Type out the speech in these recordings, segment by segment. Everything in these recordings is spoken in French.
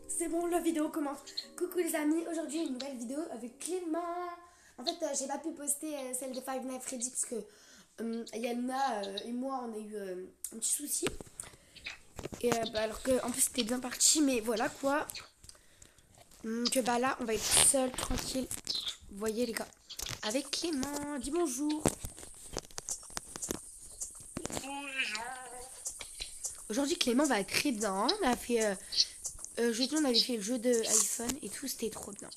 C'est bon, la vidéo commence. Coucou les amis, aujourd'hui une nouvelle vidéo avec Clément. En fait, j'ai pas pu poster celle de Five Nights at Freddy parce que Yana et moi on a eu un petit souci. Et alors que en plus c'était bien parti, mais voilà quoi. Que bah là on va être seul, tranquille. Vous voyez les gars. Avec Clément, dis bonjour. Aujourd'hui Clément va être très bien. On a fait jeudi on avait fait le jeu de iPhone et tout, c'était trop bien.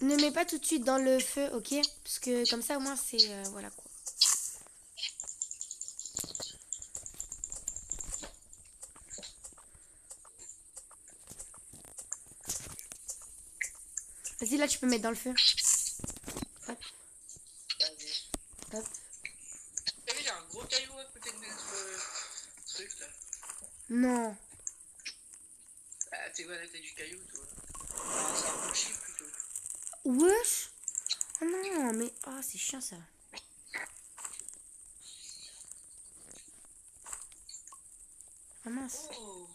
Ne mets pas tout de suite dans le feu, ok? Parce que comme ça, au moins, c'est... voilà quoi. Vas-y, là, tu peux mettre dans le feu. Hop, hop. T'as vu, il y a un gros caillou à côté de notre truc là. Non. Ah, t'es quoi la taille du caillou, toi? Ah, c'est un rocher plutôt. Wesh. Oh non, mais... Ah, c'est chiant, ça. Ah mince. Oh,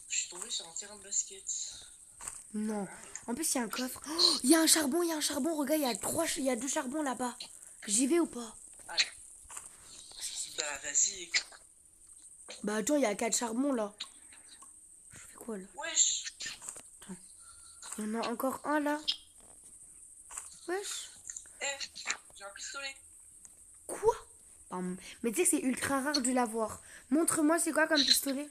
je suis tombé sur un terrain de basket. Non. En plus, il y a un coffre. Oh, il y a un charbon, il y a un charbon. Regarde, il y a deux charbons là-bas. J'y vais ou pas? Ah, bah vas-y. Bah attends, il y a 4 charbons là. Je fais quoi là? Wesh. Il y en a encore un là. Wesh. Eh, j'ai un pistolet. Quoi? Mais tu sais que c'est ultra rare de l'avoir. Montre-moi c'est quoi comme pistolet.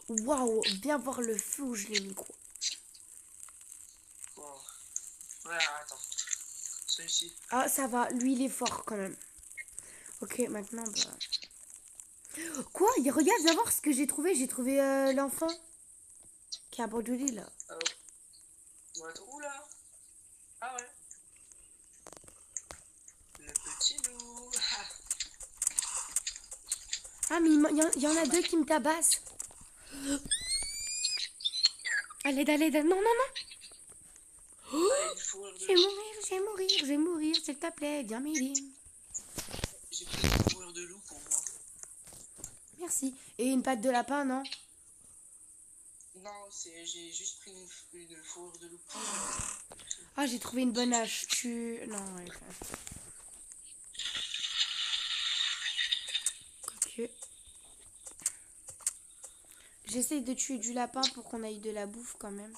Waouh, viens voir le feu où je l'ai mis quoi. Bon. Voilà, attends. Celui-ci. Ah ça va, lui il est fort quand même. Ok, maintenant bah... Quoi? Regarde, viens voir ce que j'ai trouvé. J'ai trouvé l'enfant qui est abandonné là. Oh. On va être où là? Ah ouais. Le petit loup. Ah mais il y en a deux qui me tabassent. Allez, allez, allez. Non, non, non. Ah, il faut Je vais mourir, je vais mourir, je vais mourir, s'il te plaît, viens m'aider. J'ai pris une fourrure de loup pour moi. Merci. Et une patte de lapin, non? Non, j'ai juste pris une fourrure de loup. Ah, j'ai trouvé une bonne hache. Non, ouais. Ok. J'essaye de tuer du lapin pour qu'on aille de la bouffe quand même.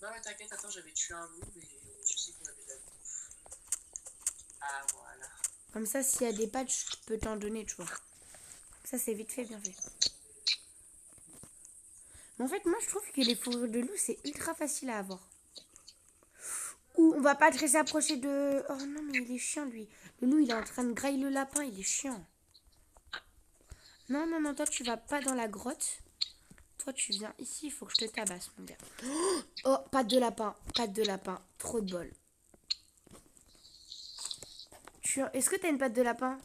Non mais t'inquiète, attends, j'avais tué un loup, mais je sais qu'on avait de la bouffe. Ah voilà. Comme ça, s'il y a des pattes, je peux t'en donner, tu vois. Ça, c'est vite fait, bien fait. Mais en fait, moi, je trouve que les fourrures de loup, c'est ultra facile à avoir. Ou on va pas très s'approcher de... Oh non, mais il est chiant, lui. Le loup, il est en train de grailler le lapin, il est chiant. Non, non, non, toi, tu vas pas dans la grotte. Toi, tu viens ici, il faut que je te tabasse, mon gars. Oh, patte de lapin, patte de lapin. Trop de bol. Est-ce que t'as une patte de lapin?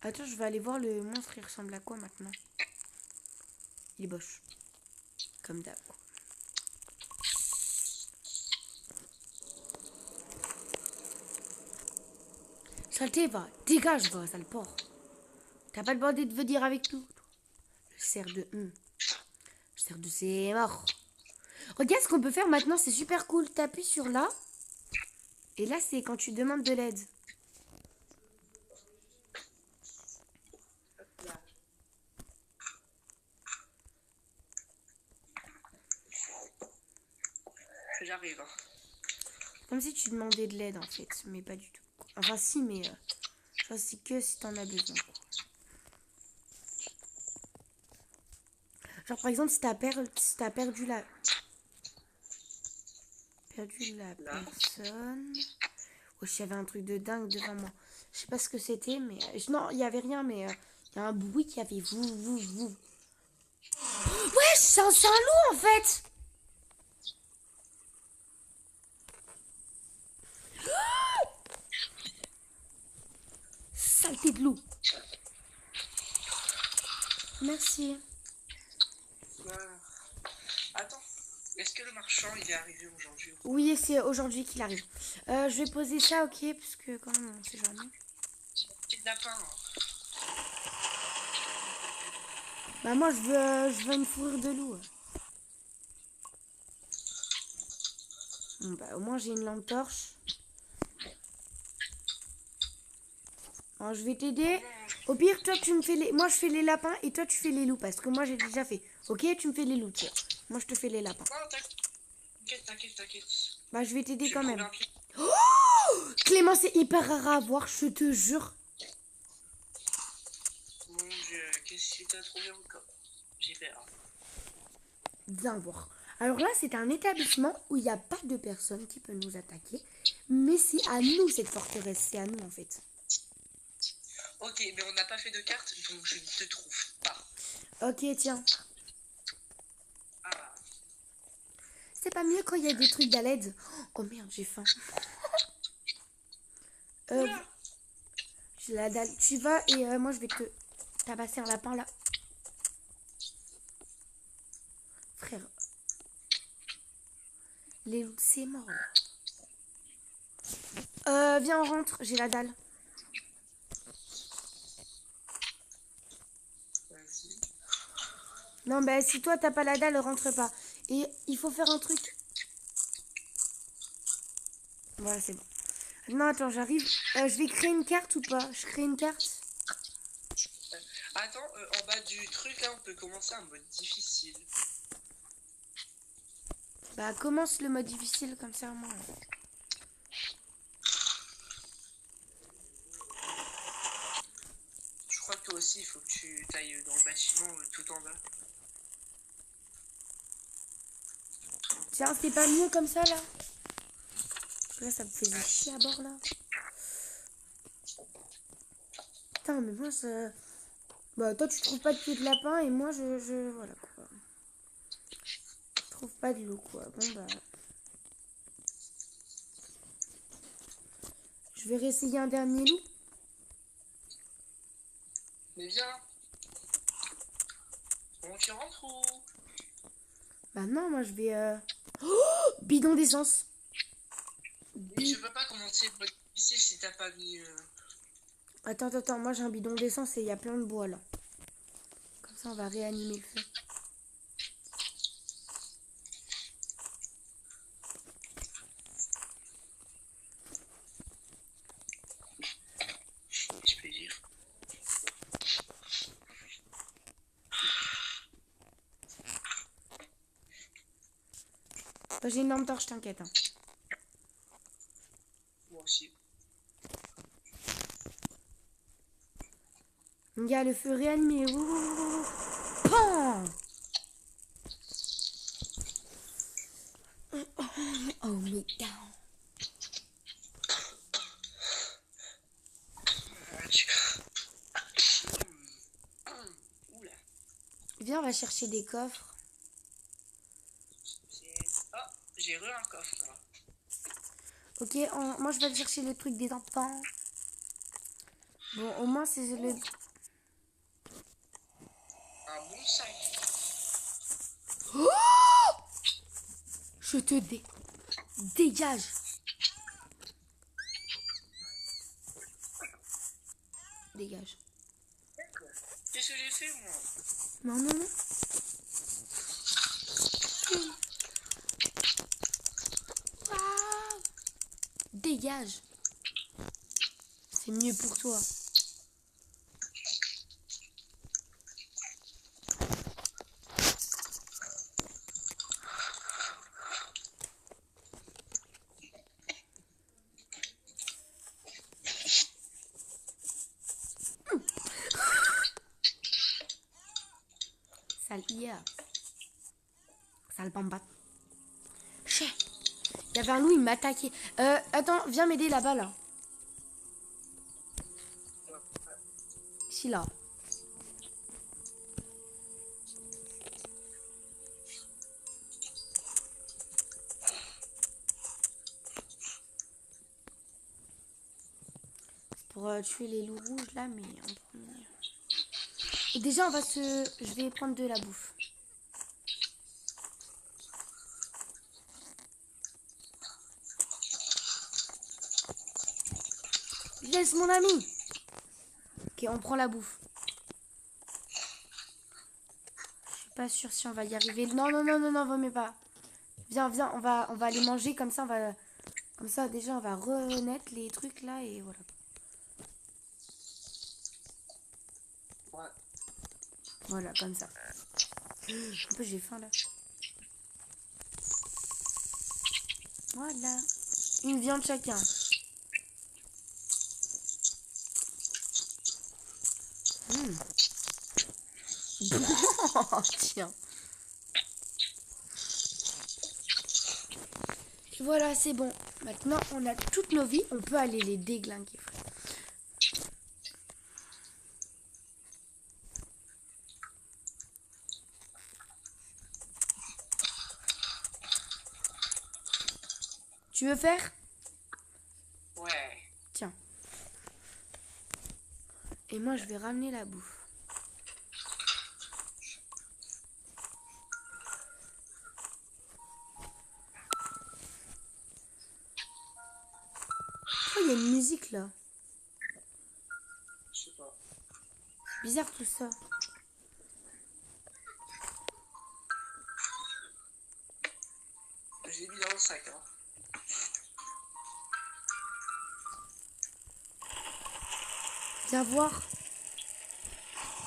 Attends, je vais aller voir le monstre, il ressemble à quoi maintenant? Il est boche. Comme d'hab. Saleté, va. Dégage, va, sale porc. T'as pas demandé de venir avec nous? Le cerf de... Le cerf de c'est mort. Regarde ce qu'on peut faire maintenant, c'est super cool. T'appuies sur là. Et là, c'est quand tu demandes de l'aide. Hop là. J'arrive. Hein. Comme si tu demandais de l'aide, en fait. Mais pas du tout. Enfin, si, mais... Genre, c'est que si t'en as besoin. Genre, par exemple, si t'as perdu la... personne... Oh, il y avait un truc de dingue devant moi. Je sais pas ce que c'était, mais... Non, il y avait rien, mais... Il y a un bruit qui avait vous. Ouais, c'est un loup, en fait. Saleté de loup. Merci. Attends, est-ce que le marchand il est arrivé aujourd'hui? Oui, c'est aujourd'hui qu'il arrive. Je vais poser ça, ok, parce que quand même, on sait jamais. Petit lapin. Bah moi, je veux une fourrure de loup. Bon, bah au moins, j'ai une lampe torche. Alors, je vais t'aider. Au pire, toi, tu me fais les... Moi, je fais les lapins et toi, tu fais les loups. Parce que moi, j'ai déjà fait. Ok, tu me fais les loups, tu vois. Moi, je te fais les lapins. Non, t'inquiète. Bah, je vais t'aider Je quand vais trouver même. un pied. Clément, c'est hyper rare à avoir, je te jure. Mon Dieu, qu'est-ce que t'as trouvé encore? J'ai peur. Viens voir. Alors là, c'est un établissement où il n'y a pas de personne qui peut nous attaquer. Mais c'est à nous, cette forteresse. C'est à nous, en fait. Ok, mais on n'a pas fait de carte, donc je ne te trouve pas. Ok, tiens. Ah, C'est pas mieux quand il y a des trucs à l'aide. Oh merde, j'ai faim. oula! J'ai la dalle. Tu vas et moi, je vais te tabasser un lapin, là. Frère. Les loups, c'est mort, là. Viens, on rentre. J'ai la dalle. Vas-y. Non, bah, si toi, t'as pas la dalle, rentre pas. Et il faut faire un truc. Voilà, c'est bon. Non, attends, j'arrive. Je vais créer une carte ou pas? Je crée une carte. Attends, en bas du truc, là, on peut commencer un mode difficile. Bah, commence le mode difficile comme ça, moi. Je crois que toi aussi, il faut que tu ailles dans le bâtiment tout en bas. Tiens, c'est pas mieux comme ça, là? Parce que là, ça me faisait chier à bord, là. Putain, mais moi, ça... Bah, toi, tu trouves pas de pied de lapin et moi, voilà, quoi. Je trouve pas de loup, quoi. Bon, bah... Je vais réessayer un dernier loup. Mais viens. On tu rentres ou... Bah non, moi, je vais... Oh, bidon d'essence. Oui, je peux pas commencer le mode difficile si t'as pas mis... Attends, moi, j'ai un bidon d'essence et il y a plein de bois, là. Comme ça, on va réanimer le feu. Je peux dire. Bah, j'ai une lampe torche, t'inquiète. Hein. Moi aussi. Il y a le feu réanimé. Pan! Oh, me down. Oula. Viens, on va chercher des coffres. Oh, j'ai re un coffre là. Ok, moi je vais aller chercher le truc des enfants. Bon, au moins c'est le... Un bon sac. Oh, je te dégage. Dégage. Qu'est-ce que j'ai fait moi? Non. Ah, dégage. C'est mieux pour toi. Sale IA. Sale bamba. Chais. Il y avait un loup, il m'a attaqué. Attends, viens m'aider là-bas, là. Ici, là. C'est pour tuer les loups rouges, là, mais en premier. Et déjà, je vais prendre de la bouffe. Laisse mon ami. Ok, on prend la bouffe. Je suis pas sûre si on va y arriver. Non, non, non, non, non, vaut mieux pas. Viens, viens, on va aller manger comme ça, on va... Comme ça, déjà, on va renaître les trucs là et voilà. Ouais. Voilà, comme ça. Un peu, j'ai faim là. Voilà. Une viande chacun. Tiens. Et voilà, c'est bon. Maintenant, on a toutes nos vies. On peut aller les déglinguer, frère. Tu veux faire? Ouais. Tiens. Et moi, je vais ramener la bouffe. Oh, il y a une musique là. Je sais pas. Bizarre tout ça. J'ai mis dans le sac, hein. Viens voir.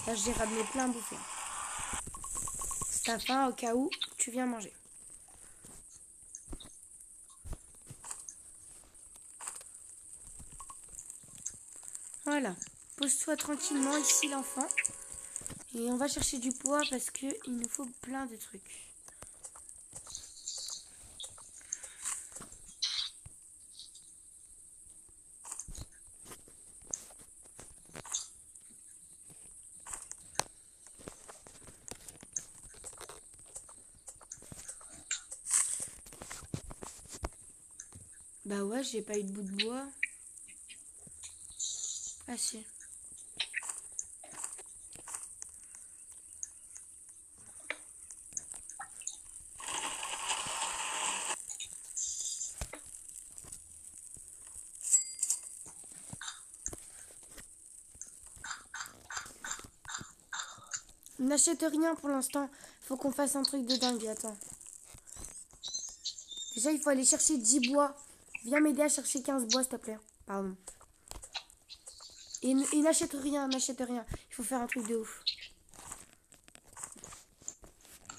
Là, j'ai ramené plein à bouffer. Si t'as faim, au cas où, tu viens manger. Voilà. Pose-toi tranquillement ici, l'enfant. Et on va chercher du poids parce que il nous faut plein de trucs. Bah ouais, j'ai pas eu de bout de bois. Ah si. On n'achète rien pour l'instant. Faut qu'on fasse un truc de dingue. Attends. Déjà, il faut aller chercher 10 bois. Viens m'aider à chercher 15 bois, s'il te plaît. Pardon. Et n'achète rien, n'achète rien. Il faut faire un truc de ouf.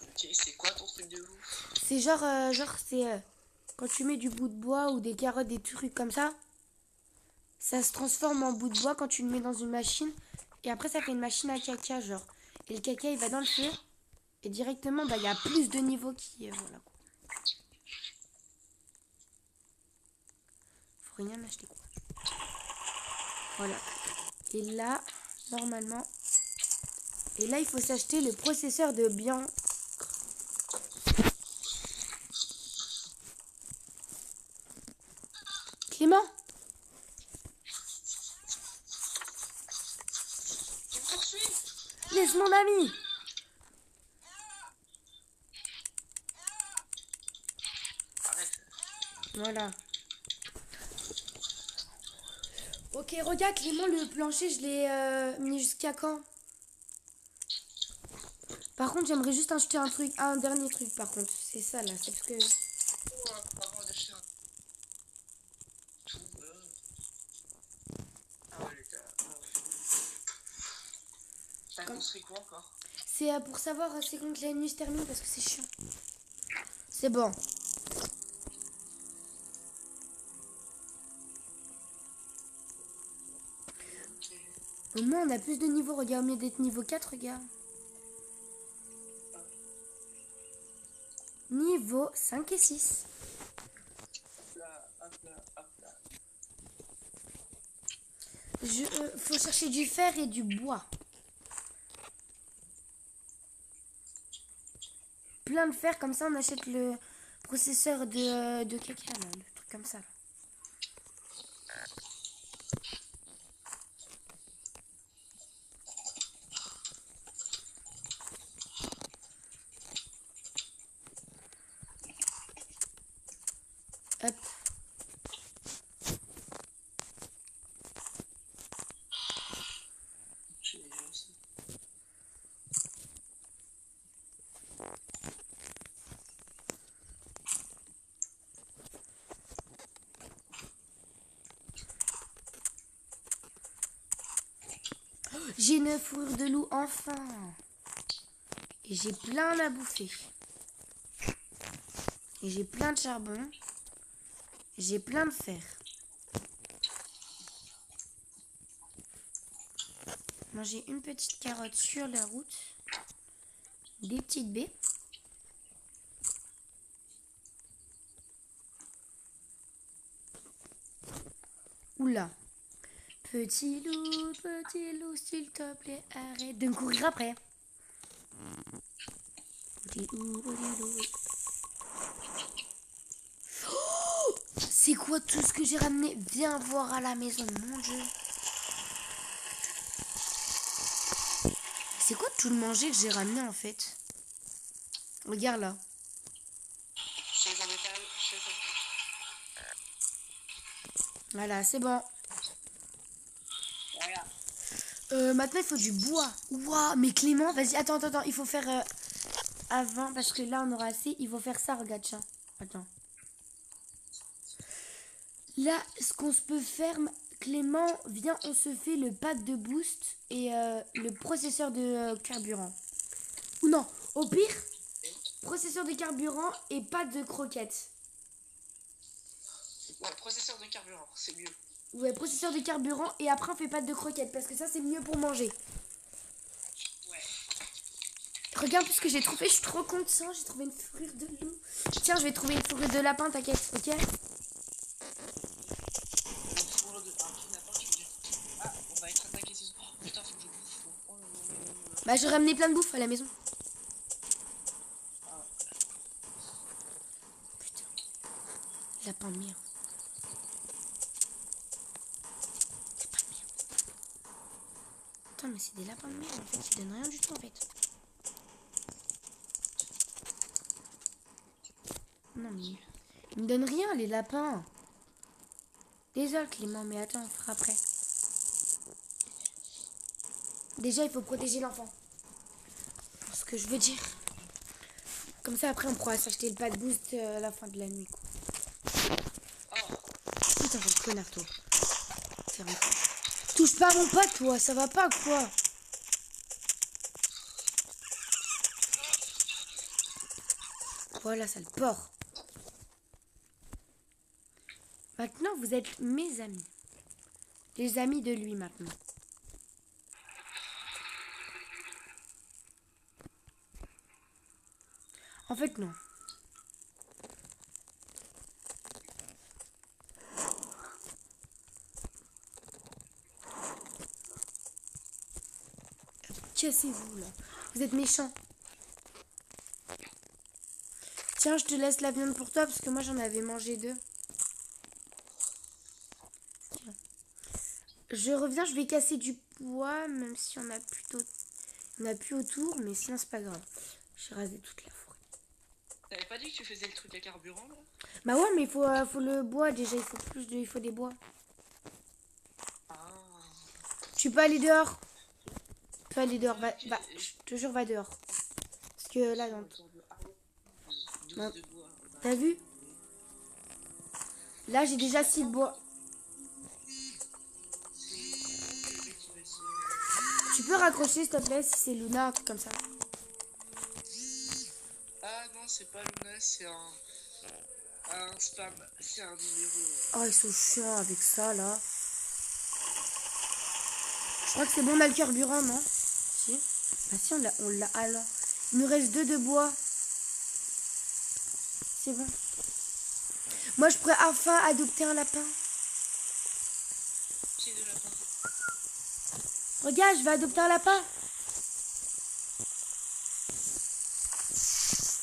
Ok, c'est quoi ton truc de ouf? C'est c'est quand tu mets du bout de bois ou des carottes, des trucs comme ça se transforme en bout de bois quand tu le mets dans une machine. Et après, ça fait une machine à caca, genre. Et le caca, il va dans le feu. Et directement, bah, il y a plus de niveaux qui... voilà, quoi. Faut rien acheter, quoi. Voilà. Et là, normalement... Et là, il faut s'acheter le processeur de bien... Clément, Tu me poursuis? laisse mon ami. Arrête. Voilà. Ok, regarde Clément, le plancher, je l'ai mis jusqu'à quand? Par contre, j'aimerais juste acheter un dernier truc par contre. C'est ça là, c'est parce que... Oh, avant d'acheter un tout. Ah ouais, les gars. T'as construit quoi encore? C'est pour savoir c'est quand que la nuit se termine parce que c'est chiant. C'est bon. Au moins on a plus de niveaux, regarde, au mieux d'être niveau 4, regarde. Niveau 5 et 6. Hop là, hop là, hop là. Faut chercher du fer et du bois. Plein de fer, comme ça on achète le processeur de caca, là, le truc comme ça. Là. Hop. J'ai une fourrure de loup, enfin. Et j'ai plein à bouffer. Et j'ai plein de charbon. Et j'ai plein de fer. Manger une petite carotte sur la route. Des petites baies. Oula. Petit loup, s'il te plaît, arrête de me courir après. Petit loup, petit loup. Oh, c'est quoi tout ce que j'ai ramené? Viens voir à la maison, mon Dieu. C'est quoi tout le manger que j'ai ramené en fait? Regarde là. Voilà, c'est bon. Maintenant il faut du bois. Ouah, mais Clément, vas-y, attends, il faut faire avant parce que là on aura assez. Il faut faire ça, regarde, tiens. Attends. Là, ce qu'on se peut faire, Clément, viens, on se fait le pack de boost et le processeur de carburant. Ou non, au pire, processeur de carburant et pas de croquettes. Ouais, processeur de carburant, c'est mieux. Ouais, processeur de carburant et après on fait pas de croquettes parce que ça c'est mieux pour manger. Ouais. Regarde ce que j'ai trouvé, je suis trop content, j'ai trouvé une fourrure de loup. Tiens, je vais trouver une fourrure de lapin, t'inquiète, ok? Ah, on va être attaqué ce soir. Oh, putain, faut que je bouffe. Oh, bah, j'ai ramené plein de bouffe à la maison. Ah. Putain. Lapin de merde. Lapin de merde. Putain, mais c'est des lapins de merde en fait, ils donnent rien du tout en fait. Non, mais ils me donnent rien les lapins. Désolé Clément, mais attends, on fera après. Déjà, il faut protéger l'enfant. Ce que je veux dire. Comme ça, après, on pourra s'acheter le pack boost à la fin de la nuit. Quoi. Oh. Putain, quel connard, toi. Touche pas à mon pote, toi. Ça va pas, quoi. Voilà, ça le porc. Maintenant, vous êtes mes amis. Les amis de lui, maintenant. En fait, non. Cassez-vous, là. Vous êtes méchants. Tiens, je te laisse la viande pour toi, parce que moi, j'en avais mangé 2. Tiens. Je reviens, je vais casser du bois, même si on a plutôt... On a plus autour, mais sinon, c'est pas grave. J'ai rasé toute la forêt. T'avais pas dit que tu faisais le truc à carburant, là? Bah ouais, mais il faut le bois, déjà. Il faut des bois. Ah. Tu peux aller dehors. Tu peux aller dehors. Va, je te jure, va dehors. Parce que là, dans... Non. T'as vu? Là, j'ai déjà 6 bois. Tu peux raccrocher, s'il te plaît, si c'est Luna, un truc comme ça. Ah non, c'est pas Luna, c'est un spam. C'est un numéro. Oh, ils sont chiants avec ça, là. Je crois que c'est bon, on a le carburant, non? Si. Bah si, on l'a. Alors, il nous reste 2 de bois. C'est bon. Moi, je pourrais enfin adopter un lapin. J'ai 2 lapins. Regarde, je vais adopter un lapin.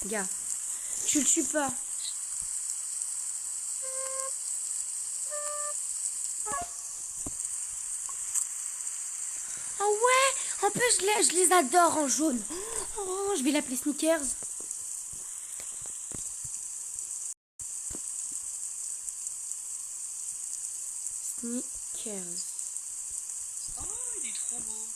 Regarde. Tu le tues pas. Oh ouais. En plus, je les adore en jaune. Oh, je vais l'appeler Sneakers. Sneakers. Oh, il est trop beau.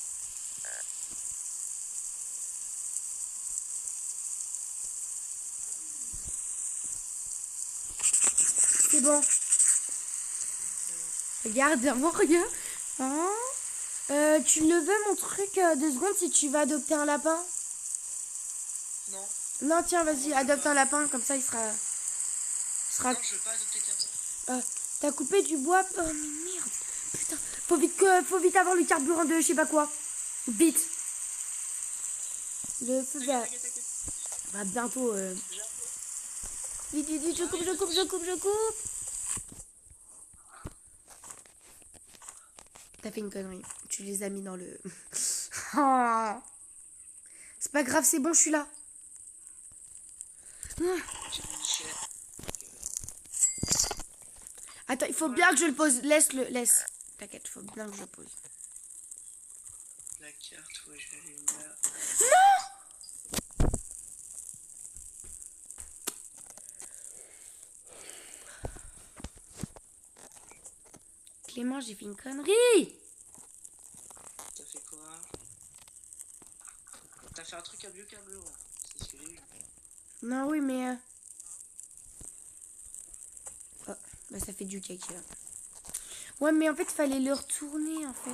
C'est bon. Regarde, regarde. Oh. Tu le veux mon truc 2 secondes si tu vas adopter un lapin? Non. Non, tiens, vas-y, adopte un lapin, comme ça il sera... Non, je veux pas adopter quelqu'un. T'as coupé du bois? Oh, mais merde. Putain, faut vite avoir le carburant de je sais pas quoi. Vite. Le feu vert. T'inquiète. Bah, bientôt. Vite, je coupe. T'as fait une connerie. Tu les as mis dans le... Oh. C'est pas grave, c'est bon, je suis là. Attends, il faut bien que je le pose. Laisse. T'inquiète, il faut bien que je le pose. La carte, ouais, je l'allume là. Non! Clément, j'ai fait une connerie. T'as fait quoi? T'as fait un truc à biocarburant. C'est ce que j'ai eu. Non, oui, mais... Oh, bah ça fait du caca. Ouais, mais en fait, il fallait le retourner, en fait.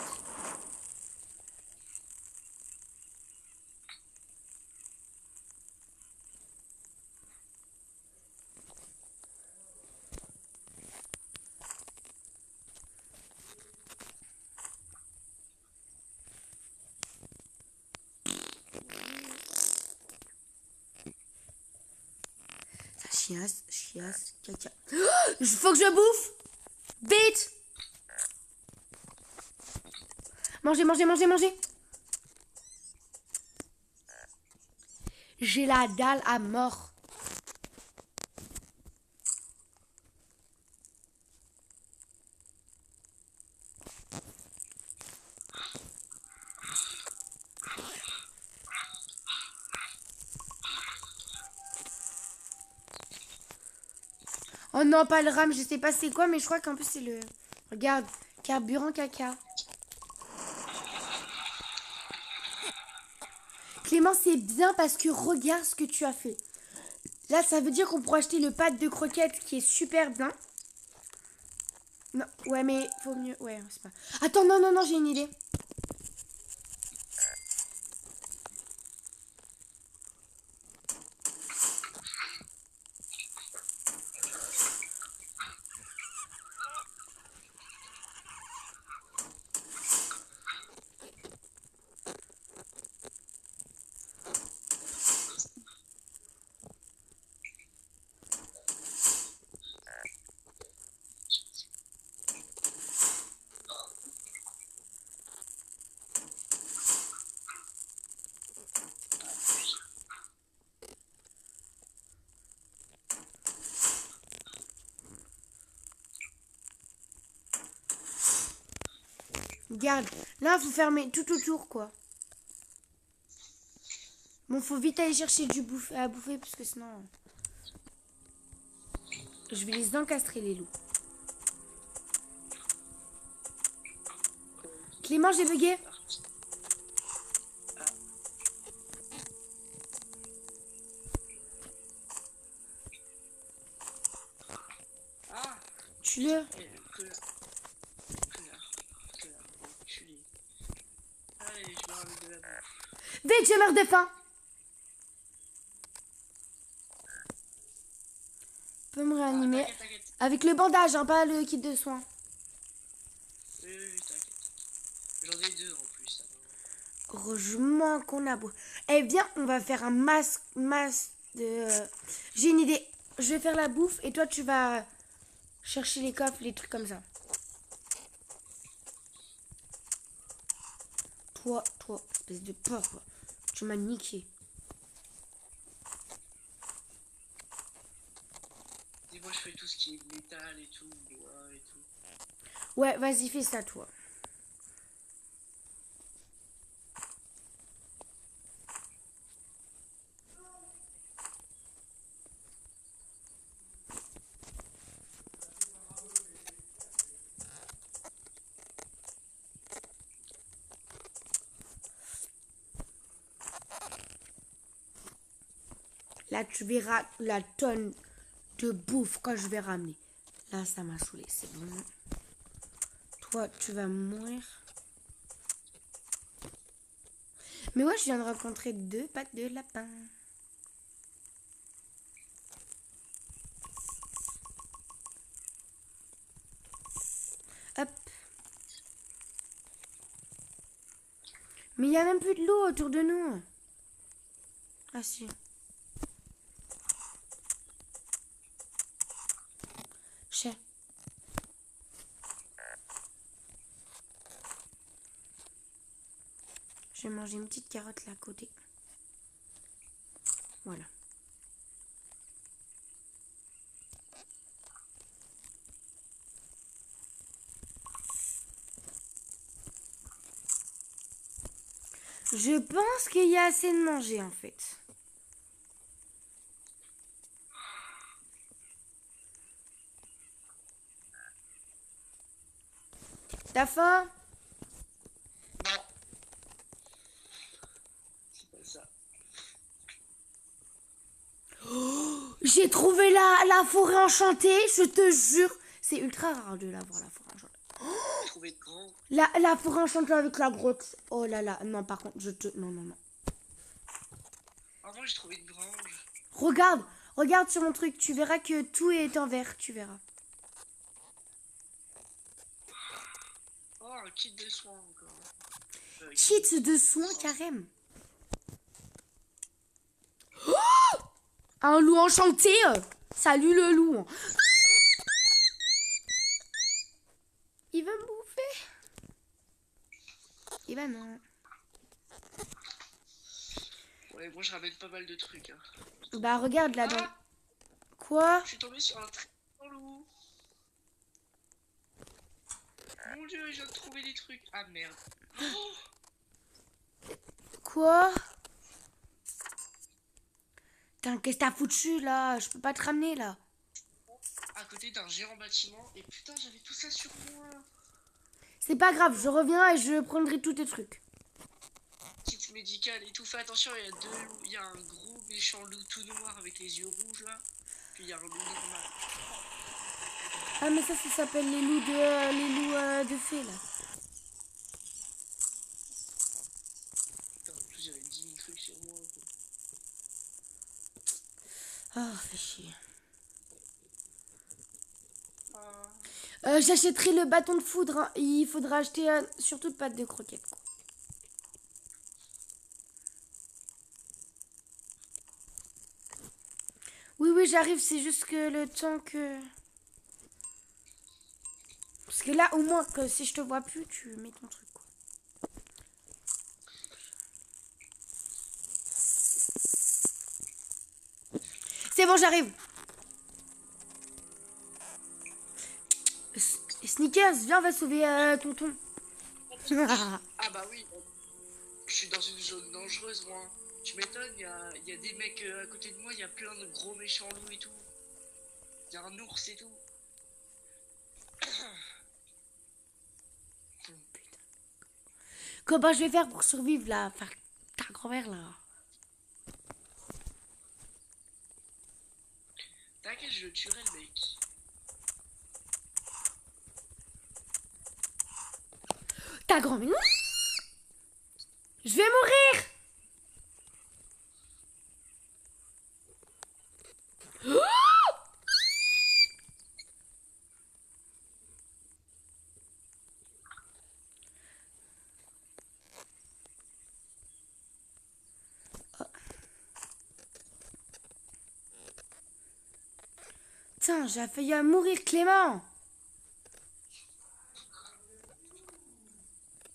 Chiasse, caca. Faut que je bouffe. Vite. Mangez. J'ai la dalle à mort. Oh non, pas le rame, je sais pas c'est quoi, mais je crois qu'en plus c'est le... Regarde, carburant caca. Clément, c'est bien parce que regarde ce que tu as fait. Là, ça veut dire qu'on pourra acheter le pâte de croquettes qui est super bien. Non, ouais, mais faut mieux... Ouais, c'est pas... Attends, non, j'ai une idée. Regarde, là, faut fermer tout autour, quoi. Bon, faut vite aller chercher à bouffer, parce que sinon... Je vais les encastrer, les loups. Clément, j'ai bugué. Ah. Tue-le. Allez, je me ramène de la bouffe. Vite, je meurs de faim. Tu peux me réanimer. T'inquiète. Avec le bandage, hein, pas le kit de soins. Oui, t'inquiète. J'en ai 2 en plus. Heureusement qu'on a beau. Eh bien, on va faire un masque de... J'ai une idée. Je vais faire la bouffe et toi, tu vas chercher les coffres, les trucs comme ça. Toi, espèce de porc. Tu m'as niqué. Et moi, je fais tout ce qui est métal et tout, bois et tout. Ouais, vas-y, fais ça, toi. Là, tu verras la tonne de bouffe quand je vais ramener. Là, ça m'a saoulé, c'est bon. Toi, tu vas mourir. Mais ouais, je viens de rencontrer 2 pattes de lapin. Hop. Mais il n'y a même plus de l'eau autour de nous. Ah si. Chais. Je vais manger une petite carotte là à côté. Voilà. Je pense qu'il y a assez de manger en fait. T'as faim? Non. C'est pas ça. J'ai trouvé la forêt enchantée, je te jure. C'est ultra rare de la voir la forêt enchantée. J'ai trouvé de grand. La forêt enchantée avec la grotte. Oh là là, non par contre, Non, non, non. Ah, moi j'ai trouvé une grange. Regarde sur mon truc, tu verras que tout est en vert, tu verras. Oh, un kit de soins encore. Kit de soins carême. Un loup enchanté. Salut le loup. Il va me bouffer. Eh ben non. Ouais, moi je ramène pas mal de trucs. Hein. Bah regarde là-dedans. Ah, Quoi? je suis tombé sur un très grand loup. Mon dieu, je viens de trouver des trucs. Ah merde. Oh, Quoi? Putain, qu'est-ce que t'as foutu là? Je peux pas te ramener là. à côté d'un géant bâtiment. Et putain, j'avais tout ça sur moi. C'est pas grave, je reviens et je prendrai tous tes trucs. Kit médical et tout. Fais attention, il y a 2 loups. Il y a un gros méchant loup tout noir avec les yeux rouges là. Puis il y a un loup normal. Ah mais ça s'appelle les loups de fées là. Putain, en plus j'avais 10 000 trucs sur moi. Quoi. Oh, fais chier. Ah. J'achèterai le bâton de foudre. Hein. Il faudra acheter surtout de pâte de croquettes. Quoi. Oui, j'arrive. C'est juste que le temps que... Parce que là, au moins, que si je te vois plus, tu mets ton truc. Quoi. C'est bon, j'arrive. Sneakers, viens, on va sauver tonton. Ah bah oui, je suis dans une zone dangereuse moi. Tu m'étonnes, il y a des mecs à côté de moi, il y a plein de gros méchants loups et tout. Il y a un ours et tout. Comment je vais faire pour survivre là? Faire ta grand-mère là. T'inquiète, je tuerai le mec. Ta grand-mère. Je vais mourir. Putain, j'ai failli mourir, Clément.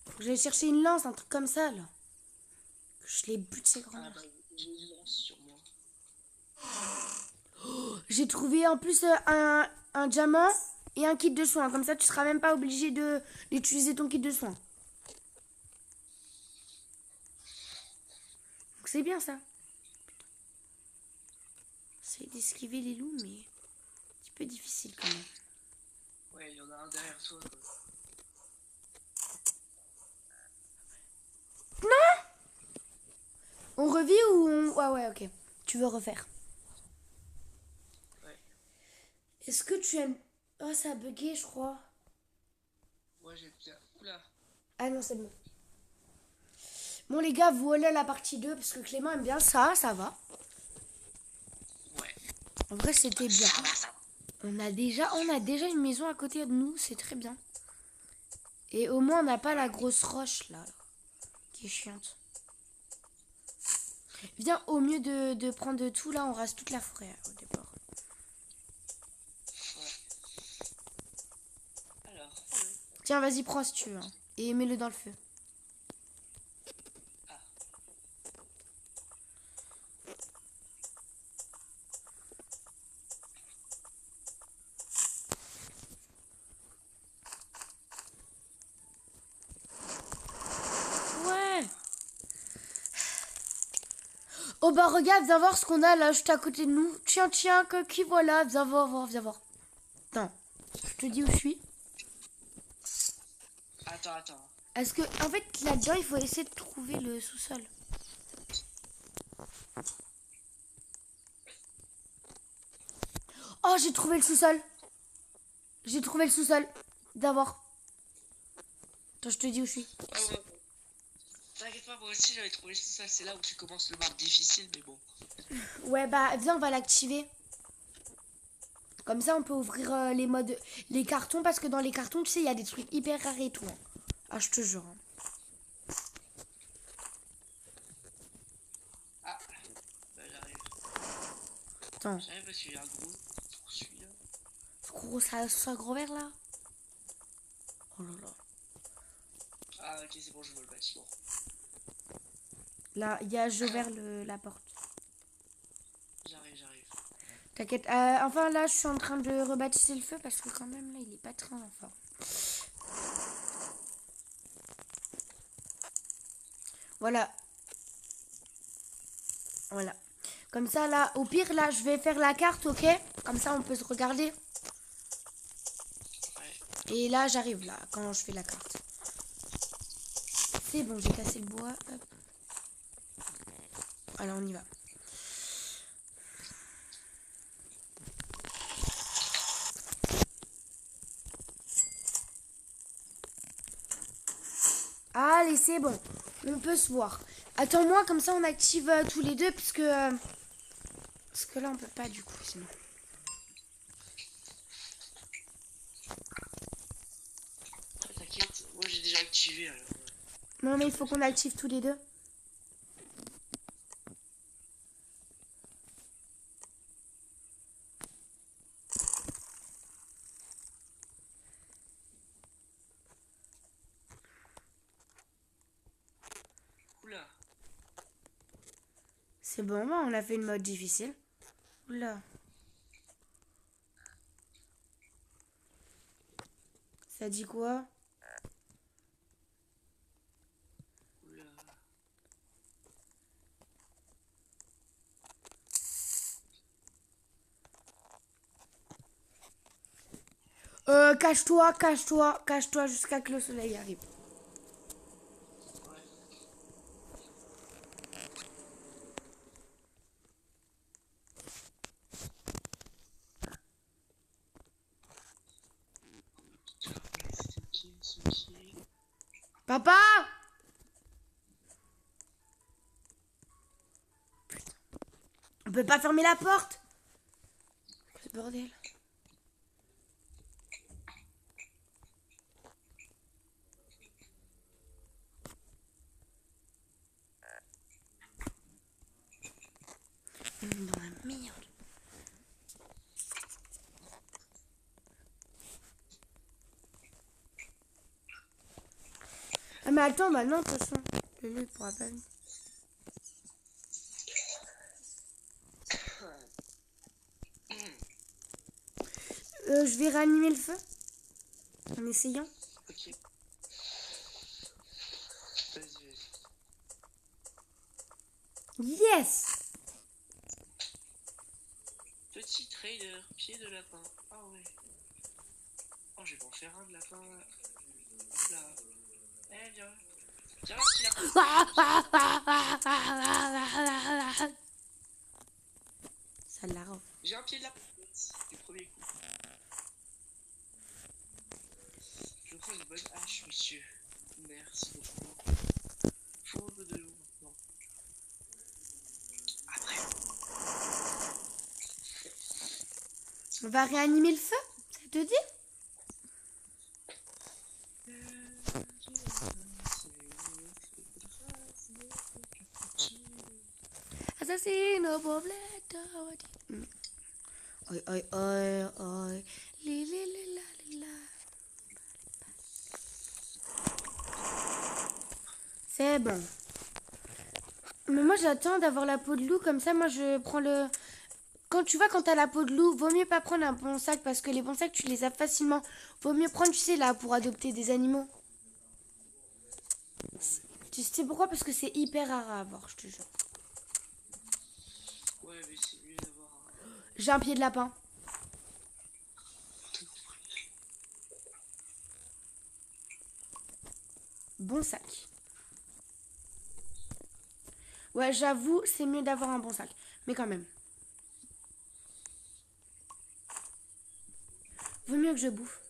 Faut que j'aille chercher une lance, un truc comme ça, là. Que je les bute, ces grands. Ah bah j'ai une lance sur moi. J'ai trouvé en plus un diamant et un kit de soins. Comme ça, tu seras même pas obligé d'utiliser ton kit de soins. Donc c'est bien ça. C'est d'esquiver les loups, mais un petit peu difficile quand même. Ouais, il y en a un derrière toi. Quoi. On revit ou on... Ouais, ok. Tu veux refaire. Ouais. Est-ce que tu aimes... Oh, ça a bugué, je crois. Moi j'ai bien. Oula. Ah non, c'est bon. Bon les gars, voilà la partie 2 parce que Clément aime bien ça, ça va. Ouais. En vrai c'était bien. Ça va, ça va. On a déjà une maison à côté de nous, c'est très bien. Et au moins on n'a pas la grosse roche là, qui est chiante. Viens, au mieux de prendre tout là, on rase toute la forêt au départ. Ouais. Alors, Tiens, vas-y, prends si tu veux. Hein, et mets-le dans le feu. ah. Ouais. Oh bah regarde, viens voir ce qu'on a là, juste à côté de nous. Tiens, tiens, qui voilà, viens voir, viens voir. Attends, je te dis où je suis. Attends. Est-ce que, en fait, là-dedans, il faut essayer de trouver le sous-sol. Oh, j'ai trouvé le sous-sol. J'ai trouvé le sous-sol. D'abord. Attends, je te dis où je suis. Ah ouais. T'inquiète pas, moi aussi j'avais trouvé ça, c'est là où tu commences le map difficile, mais bon. Ouais, bah, viens, on va l'activer. Comme ça, on peut ouvrir les modes, les cartons, parce que dans les cartons, tu sais, il y a des trucs hyper rares et tout. Hein. Ah, je te jure. Hein. Ah, bah j'arrive. Attends. J'arrive parce qu'il y a un gros poursuit là. Gros, ça gros vert là. Oh là là. Ah ok, c'est bon, je vois le bâtiment. Là, il y a jeu vers la porte. J'arrive. T'inquiète. Enfin, là, je suis en train de rebâtisser le feu parce que quand même, là, il est pas très en forme. Voilà. Voilà. Comme ça, là, au pire, là, je vais faire la carte, ok? Comme ça, on peut se regarder. Ouais. Et là, j'arrive, là, quand je fais la carte. C'est bon, j'ai cassé le bois. Hop. Alors, on y va. Allez, c'est bon. On peut se voir. Attends-moi, comme ça, on active tous les deux, parce que là, on peut pas, du coup, sinon. T'inquiète, moi j'ai déjà activé alors. Non, mais il faut qu'on active tous les deux. Oula. C'est bon, bah, on a fait une mode difficile. Oula. Ça dit quoi? Oula. Cache-toi jusqu'à que le soleil arrive. Ouais. C'était qui? Papa! On peut pas fermer la porte? Ce bordel. On est dans la merde. Ah mais attends, bah non, de toute façon. Le loup, il pourra pas venir. Je vais réanimer le feu. En essayant. Ok. Vas-y. Yes! Petit trader, pied de lapin. Ah ouais. Oh, je vais en faire un de lapin. Là. Eh, viens. Viens, petit lapin. Ça l'arrange. J'ai un pied de lapin. Du premier coup. Je prends une bonne hache, monsieur. Merci beaucoup. faut un peu de l'eau maintenant. Après. On va réanimer le feu, ça te dit? Assassino pobletta. Oi, oi, oi, oi. Li, li, li, la, li, la. C'est bon. Mais moi j'attends d'avoir la peau de loup, comme ça moi je prends le... Quand tu vois, quand t'as la peau de loup, vaut mieux pas prendre un bon sac parce que les bons sacs tu les as facilement. Vaut mieux prendre, tu sais, là, pour adopter des animaux. Tu sais pourquoi? Parce que c'est hyper rare à avoir, je te jure. Ouais, mais c'est mieux d'avoir J'ai un pied de lapin. Bon sac. Ouais, j'avoue, c'est mieux d'avoir un bon sac. Mais quand même. Vaut mieux que je bouffe.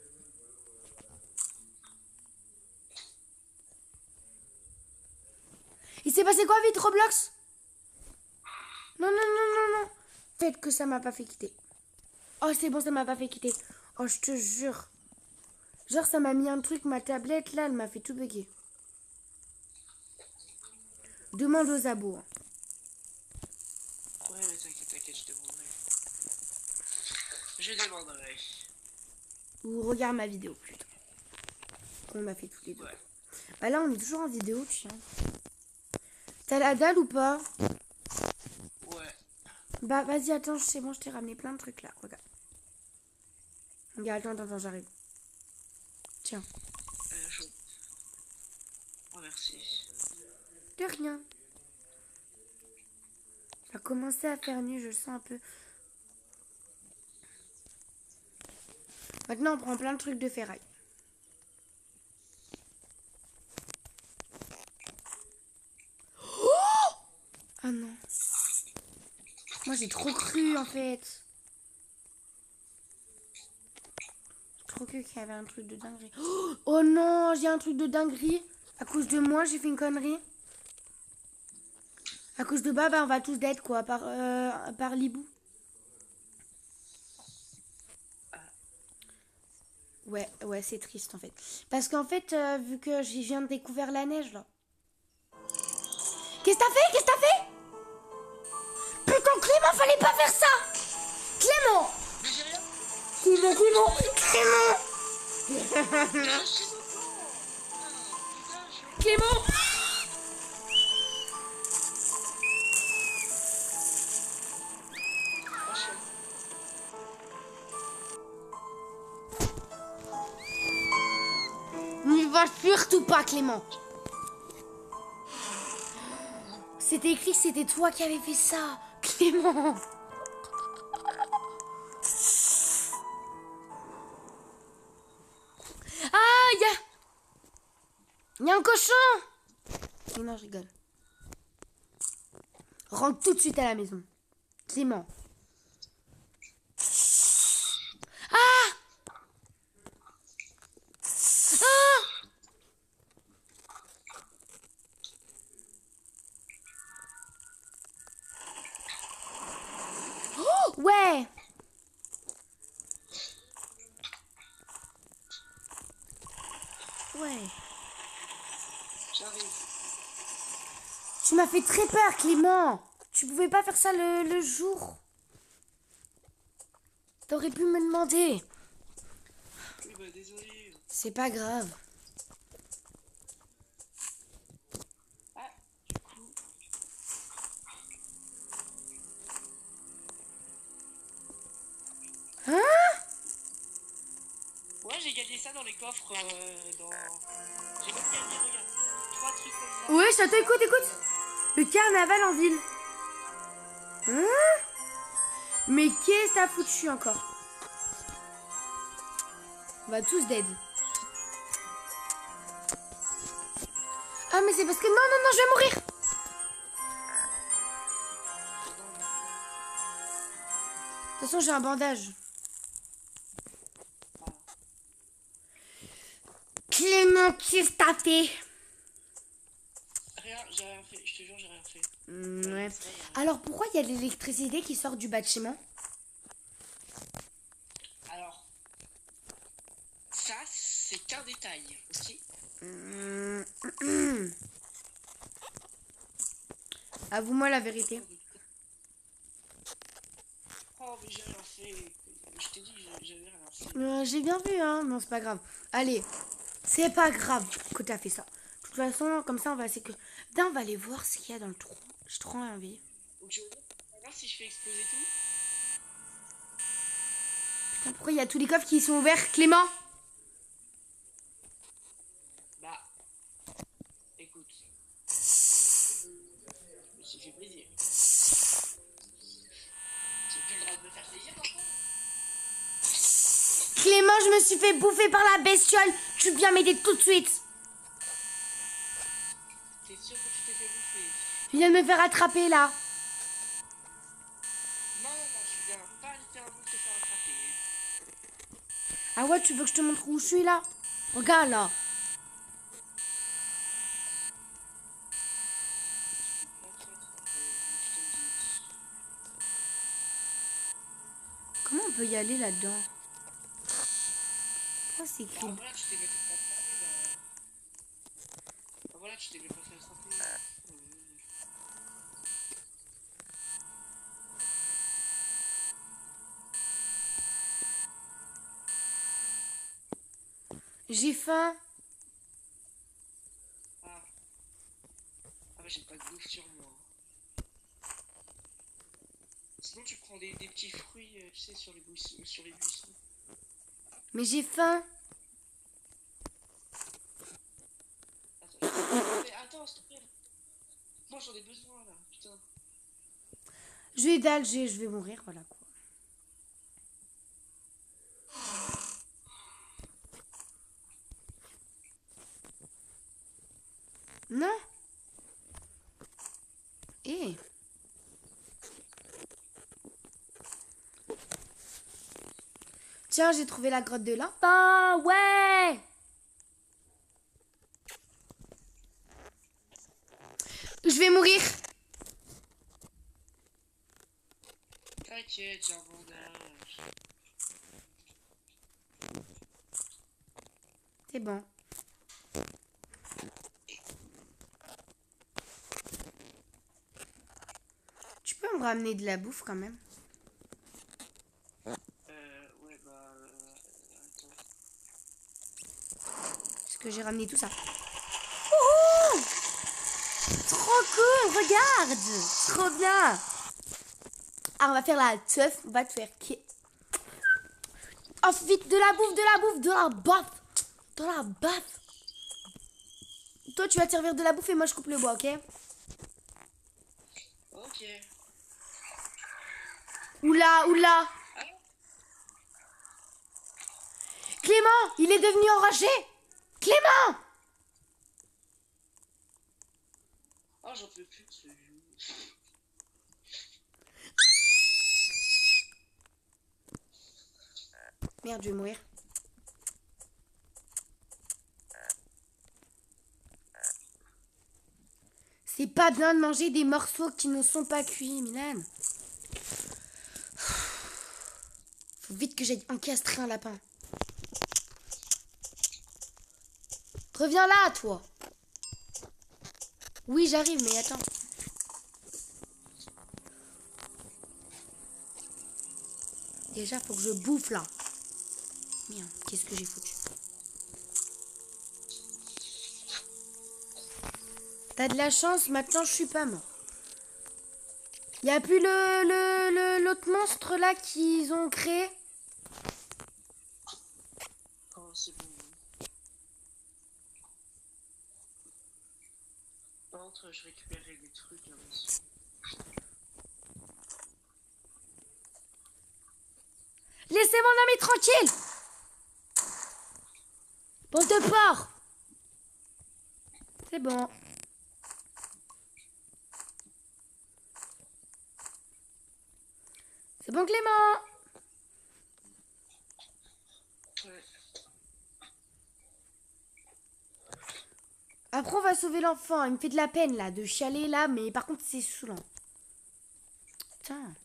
Il s'est passé quoi vite, Roblox? Non, non, non, non, non. Faites que ça m'a pas fait quitter. Oh, c'est bon, ça m'a pas fait quitter. Oh, je te jure. Genre, ça m'a mis un truc, ma tablette, là, elle m'a fait tout bugger. Demande aux abos. Hein. Ouais, mais t'inquiète, je demanderai. Je demanderai. Ou regarde ma vidéo, plutôt. On m'a fait tous les deux. Ouais. Bah là, on est toujours en vidéo, tiens. T'as la dalle ou pas? Ouais. Bah, vas-y, attends, c'est bon, je t'ai ramené plein de trucs, là. Regarde. Regarde, attends, j'arrive. Tiens. Je... Oh, merci. De rien. Ça a commencé à faire nuit, je le sens un peu. Maintenant, on prend plein de trucs de ferraille. Oh! Ah non. Moi, j'ai trop cru, en fait. J'ai trop cru qu'il y avait un truc de dinguerie. Oh non, j'ai un truc de dinguerie. À cause de moi, j'ai fait une connerie. À cause de Baba, on va tous dead, quoi, par l'hibou. Ouais, c'est triste, en fait. Parce qu'en fait, vu que je viens de découvrir la neige, là. Qu'est-ce que t'as fait? Putain, Clément, fallait pas faire ça! Clément! Mais j'ai rien. Clément! N'y va surtout pas, Clément. C'était écrit que c'était toi qui avais fait ça, Clément. Ah, y a un cochon. Mais non, je rigole. Rentre tout de suite à la maison. Clément. Ah! Ah! Oh, ouais! Ouais. J'arrive. Tu m'as fait très peur, Clément. Tu pouvais pas faire ça le jour. T'aurais pu me demander. Oui, bah désolé. C'est pas grave. Ah, du coup. Hein? Ouais, j'ai gagné ça dans les coffres. J'ai même gagné, regarde. 3 trucs comme ça. Ouais, Château, écoute. Le carnaval en ville. Hein? Mais qu'est-ce que t'as foutu encore? On va tous dead. Ah, mais c'est parce que... Non, je vais mourir. De toute façon, j'ai un bandage. Clément, qu'est-ce que t'as fait? Rien, Je te jure, j'ai rien fait. Ouais. Alors pourquoi il y a de l'électricité qui sort du bâtiment? Alors, ça, c'est qu'un détail, ok? Avoue-moi la vérité. Oh, mais j'ai rien fait. Je t'ai dit que j'avais rien fait. J'ai bien vu, hein. Non, c'est pas grave. Allez, c'est pas grave que t'as fait ça. De toute façon, comme ça, on va on va aller voir ce qu'il y a dans le trou. J'ai trop envie. Donc, je vais voir si je fais exploser tout. Putain, pourquoi il y a tous les coffres qui sont ouverts, Clément? Bah, écoute. Je me suis fait plaisir. J'ai plus le droit de me faire plaisir, maintenant. Clément, je me suis fait bouffer par la bestiole. Tu viens m'aider tout de suite. T'es sûr que tu t'es fait bouffer? Tu viens de me faire attraper, là. Non, je viens pas littéralement te faire attraper. Ah ouais, tu veux que je te montre où je suis, là? Regarde, là. Comment on peut y aller là-dedans? Pourquoi c'est écrit? Ah, voilà, tu t'es même pas fait attraper, là. Ah, voilà, tu t'es même pas fait attraper. J'ai faim. Ah, bah j'ai pas de bouffe sur moi. Sinon, tu prends des petits fruits, tu sais, sur les buissons. Mais j'ai faim. Mais attends, s'il te plaît. Moi, j'en ai besoin, là, putain. Je vais d'Alger, je vais mourir, voilà quoi. Non. Eh. Tiens, j'ai trouvé la grotte de lapin. Ouais. Je vais mourir. T'inquiète, j'ai un bandage. C'est bon. Tu peux me ramener de la bouffe quand même? Ouais, bah... attends. Parce que j'ai ramené tout ça. Wouhou! Trop cool, regarde! Trop bien! Ah, on va faire la teuf, on va te faire... Oh, vite, de la bouffe, de la bouffe, de la baffe! De la baffe! Toi, tu vas te servir de la bouffe et moi, je coupe le bois, ok? Ok. Oula, oula! Clément, il est devenu enragé! Clément! Oh, j'en peux plus de ce jeu. Merde, je vais mourir. C'est pas bien de manger des morceaux qui ne sont pas cuits, Milan. Faut vite que j'aille encastrer un lapin. Reviens là, toi. Oui, j'arrive, mais attends. Déjà, faut que je bouffe, là. Merde, qu'est-ce que j'ai foutu? T'as de la chance, maintenant, je suis pas mort. Y a plus l'autre monstre, là, qu'ils ont créé? Oh, c'est bon. Par contre, je récupérais des trucs, là, aussi. Laissez mon ami tranquille! Bande de porc! C'est bon. C'est bon, Clément? Ouais. Après, on va sauver l'enfant. Il me fait de la peine, là, de chialer, là. Mais par contre, c'est saoulant. Putain.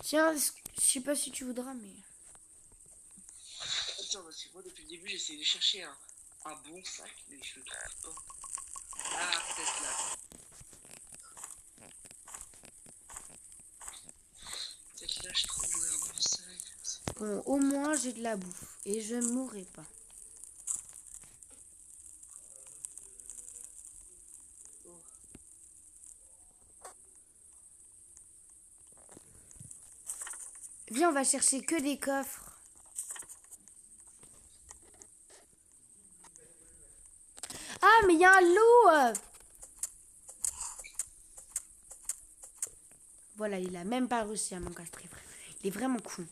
Tiens, je sais pas si tu voudras, mais... Attends, parce que moi, depuis le début, j'essaie de chercher un bon sac, mais je le trouve pas. Ah, peut-être là. Peut-être là, je trouverai un bon sac. Bon, au moins, j'ai de la bouffe. Et je mourrai pas. Viens, on va chercher que des coffres. Ah, mais il y a un loup. Voilà, il a même pas réussi à m'encastrer. Il est vraiment con.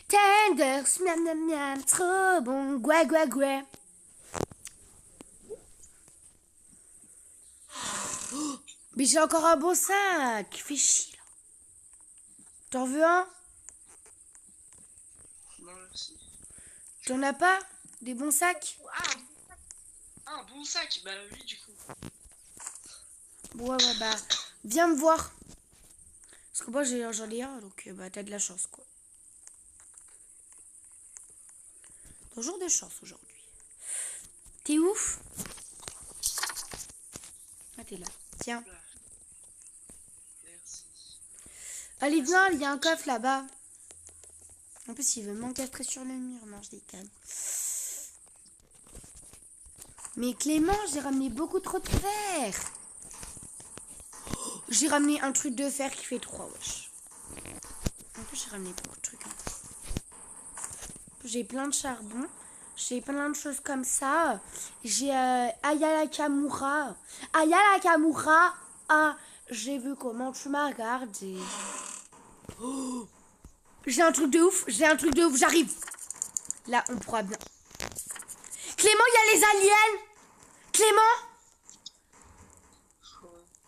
Tenders, miam miam miam, trop bon, gua gua gua. Oh, mais j'ai encore un bon sac. Fais chier là. T'en veux un? Non, merci. T'en as pas? Des bons sacs? Ah, un bon sac, bah oui, du coup. Ouais, bah, viens me voir. Parce que moi, j'en ai un, donc bah, t'as de la chance, quoi. Toujours de chance aujourd'hui. T'es ouf? Ah, t'es là. Tiens. Merci. Allez, viens, il y a un coffre là-bas. En plus, il veut m'encastrer sur le mur. Non, je déconne. Mais Clément, j'ai ramené beaucoup trop de fer. Oh, j'ai ramené un truc de fer qui fait 3, wesh. En plus, j'ai ramené beaucoup de trucs. Hein. J'ai plein de charbon. J'ai plein de choses comme ça. J'ai Aya Nakamura. Aya Nakamura. Ah, j'ai vu comment tu m'as regardé. Oh, j'ai un truc de ouf. J'ai un truc de ouf. J'arrive. Là, on pourra bien. Clément, il y a les aliens. Clément,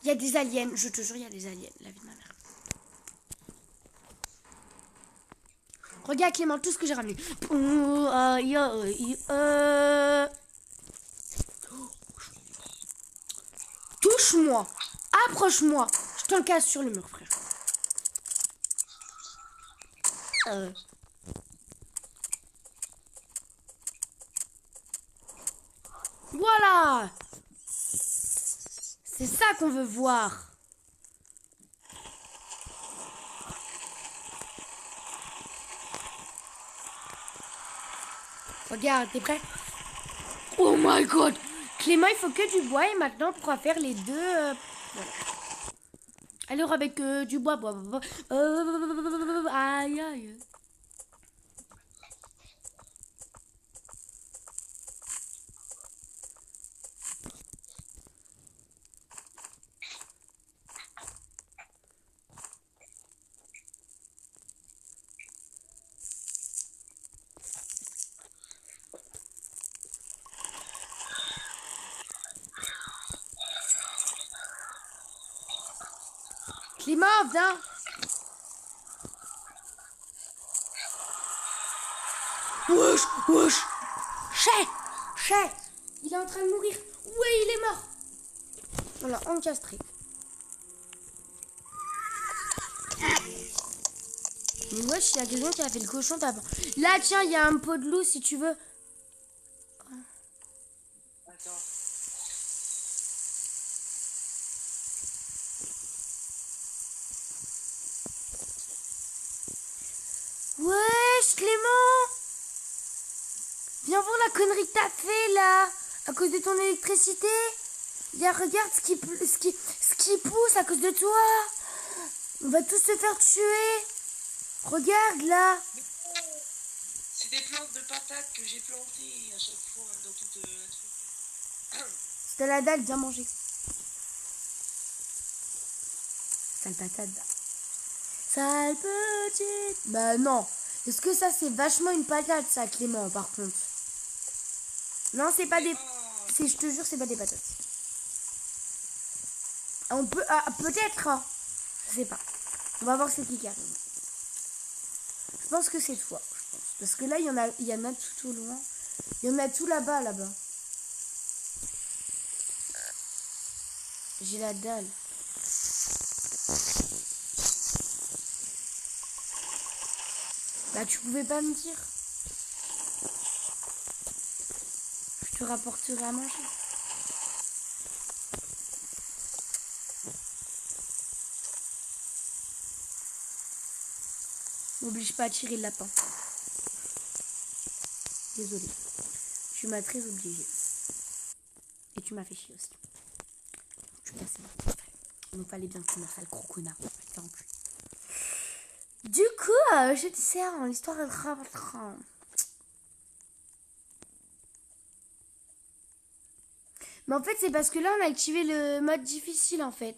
il y a des aliens. Je te jure, il y a des aliens. La vie de ma mère. Regarde Clément, tout ce que j'ai ramené. Touche-moi. Approche-moi. Je t'en casse sur le mur, frère. Voilà. C'est ça qu'on veut voir. Regarde, t'es prêt? Oh my god! Clément, il faut que du bois et maintenant on pourra faire les deux. Voilà. Alors avec du bois. Aïe aïe. Clément, viens! Wesh, wesh! Chet! Il est en train de mourir. Oui, il est mort. On l'a encastré. Mais wesh, il y a quelqu'un qui a fait le cochon d'avant. Là, tiens, il y a un pot de loup si tu veux. Attends. Wesh, Clément! Viens voir la connerie que t'as fait là, à cause de ton électricité. Regarde ce qui pousse à cause de toi. On va tous se faire tuer. Regarde là. C'est des plantes de patates que j'ai plantées à chaque fois dans toute la truc. C'est la dalle, viens manger. Sale patate. Sale petite. Bah non. Est-ce que ça c'est vachement une patate ça, Clément, par contre? Non, c'est pas des... Je te jure, c'est pas des patates. On peut... Ah, peut-être. Hein. Je sais pas. On va voir ce qui arrive. pense que c'est toi, je pense. Parce que là, il y en a tout au loin. Il y en a tout là-bas, là-bas. J'ai la dalle. Bah, tu pouvais pas me dire. Je te rapporterai à manger. N'oblige pas à tirer le lapin. Désolée. Tu m'as très obligée. Et tu m'as fait chier aussi. Tu passais mon frère. Donc fallait bien que tu me fasses le gros connard. Du coup, je te sers l'histoire de train. Mais en fait, c'est parce que là, on a activé le mode difficile, en fait.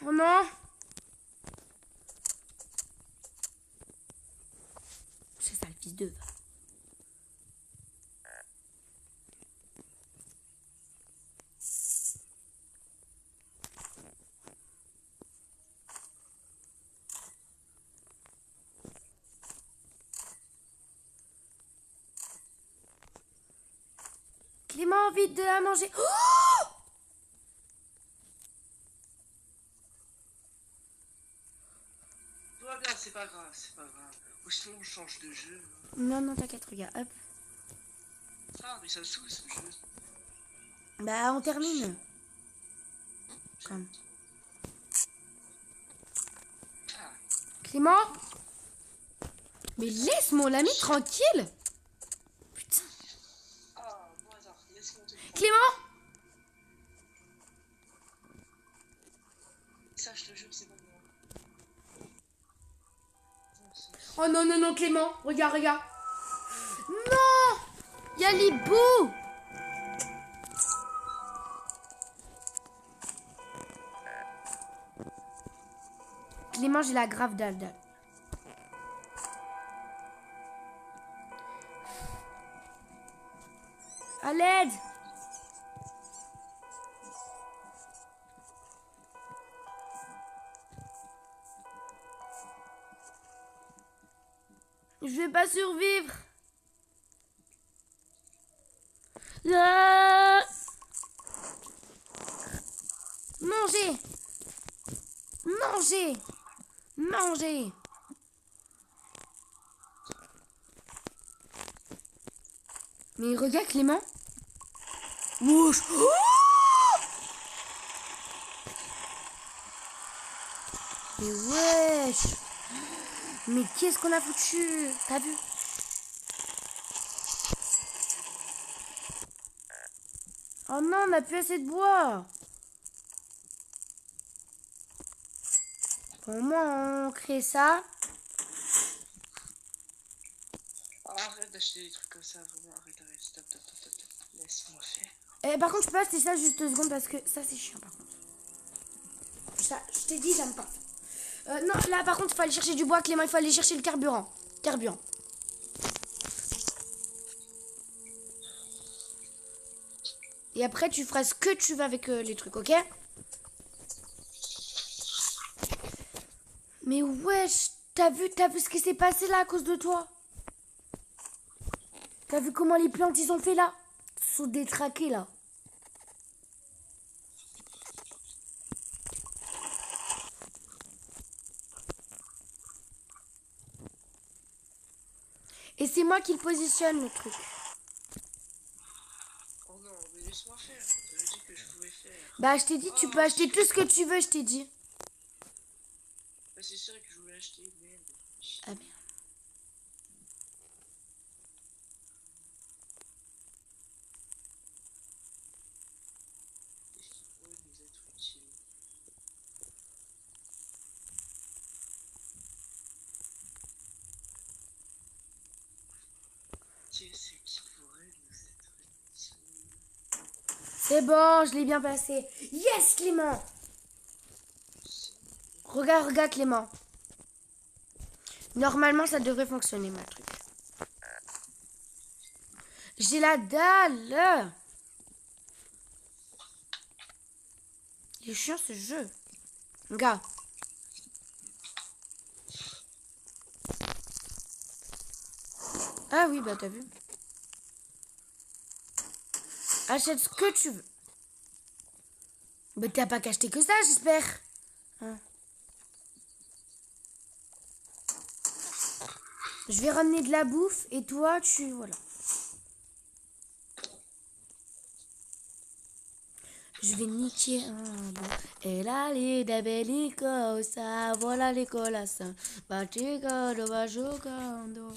Oh non! C'est ça, le fils de... Clément, vite de la manger. Oh! Tout va bien, c'est pas grave, c'est pas grave. Ou sinon on change de jeu. Non, non, t'inquiète, regarde, hop. Ah, mais ça me saoule ce jeu. Bah, on termine. Comme. Ah, Clément? Mais laisse mon ami tranquille. Putain. ah, bon hasard, laisse-moi te prendre. Clément? Ça, je te jure, c'est pas moi. Oh non, non, non, Clément. Regarde, regarde. Non! Y'a l'hibou! Clément, j'ai la grave dalle. À l'aide! Je vais pas survivre. Ah! Mangez! Mangez! Mangez! Mais regarde Clément. Wesh. Oh! Mais wesh. Mais qu'est-ce qu'on a foutu? T'as vu? Oh non, on n'a plus assez de bois. Bon, au moins, on crée ça. Arrête d'acheter des trucs comme ça, vraiment, arrête, stop, stop, stop, stop. Laisse-moi faire. Par contre, je peux pas acheter ça juste 2 secondes parce que ça, c'est chiant, par contre. Ça, je t'ai dit, j'aime pas. Non, là, par contre, il faut aller chercher du bois, Clément. Il faut aller chercher le carburant. Carburant. Et après, tu feras ce que tu veux avec les trucs, ok? Mais wesh, t'as vu ce qui s'est passé là à cause de toi? T'as vu comment les plantes, ils ont fait là? Ils sont détraqués là. Et c'est moi qui le positionne, le truc. Oh non, mais laisse-moi faire. J'avais dit que je pouvais faire. Bah, je t'ai dit, tu peux acheter tout ce que tu veux, je t'ai dit. Bah, c'est ça que je voulais acheter, merde. Ah merde. Qu'est-ce qui pourrait nous être utile? Qu'est-ce qui pourrait nous être utile? C'est bon, je l'ai bien passé. Yes, Clément! Regarde, regarde, Clément. Normalement, ça devrait fonctionner, ma truc. J'ai la dalle. Il est chiant ce jeu. Gars. Ah oui, bah t'as vu. Achète ce que tu veux. Mais t'as pas qu'acheté que ça, j'espère. Hein. Je vais ramener de la bouffe et toi, tu... Voilà. Je vais niquer un bout. Et là, les belle cosa. Voilà l'école à ça. Batiga, do va jogando.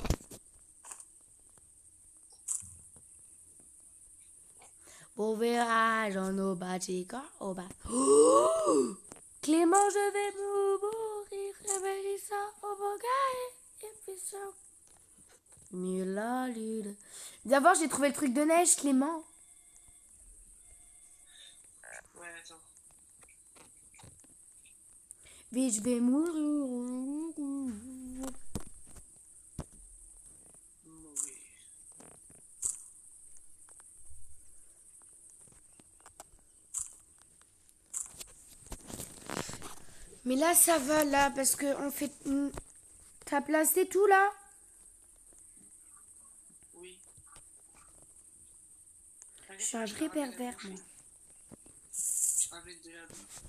Beau verrage en au batika, au bas. Oh Clément, je vais mourir. Réveille ça au bogaille. Et puis ça. Nula, lula. D'abord, j'ai trouvé le truc de neige, Clément. Ouais, attends. Mais je vais mourir. Mourir. Mais là, ça va, là, parce que on fait... T'as placé tout, là? Oui. Je suis un vrai pervers, moi. Je ramène de la bouffe.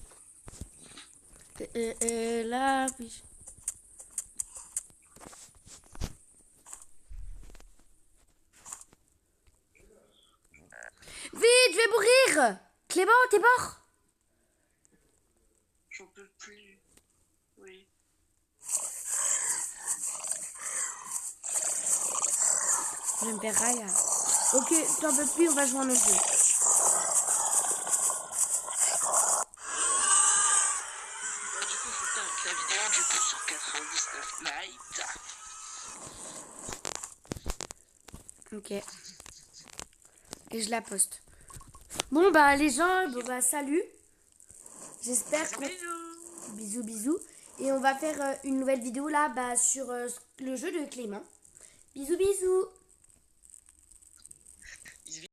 Là, oui. Vite, je vais mourir! Clément, t'es mort? J'en peux plus. Oui. Je vais me faire railler. Ok, t'en peux plus, on va jouer à notre jeu. Bon, du coup, faut que t'arrêtes la vidéo du coup sur 99 likes. Ok. Et je la poste. Bon, bah, les gens, bon, bah, salut. J'espère qu'on... Bisous. Bisous, bisous. Et on va faire une nouvelle vidéo, là, bah, sur le jeu de Clément. Bisous, bisous.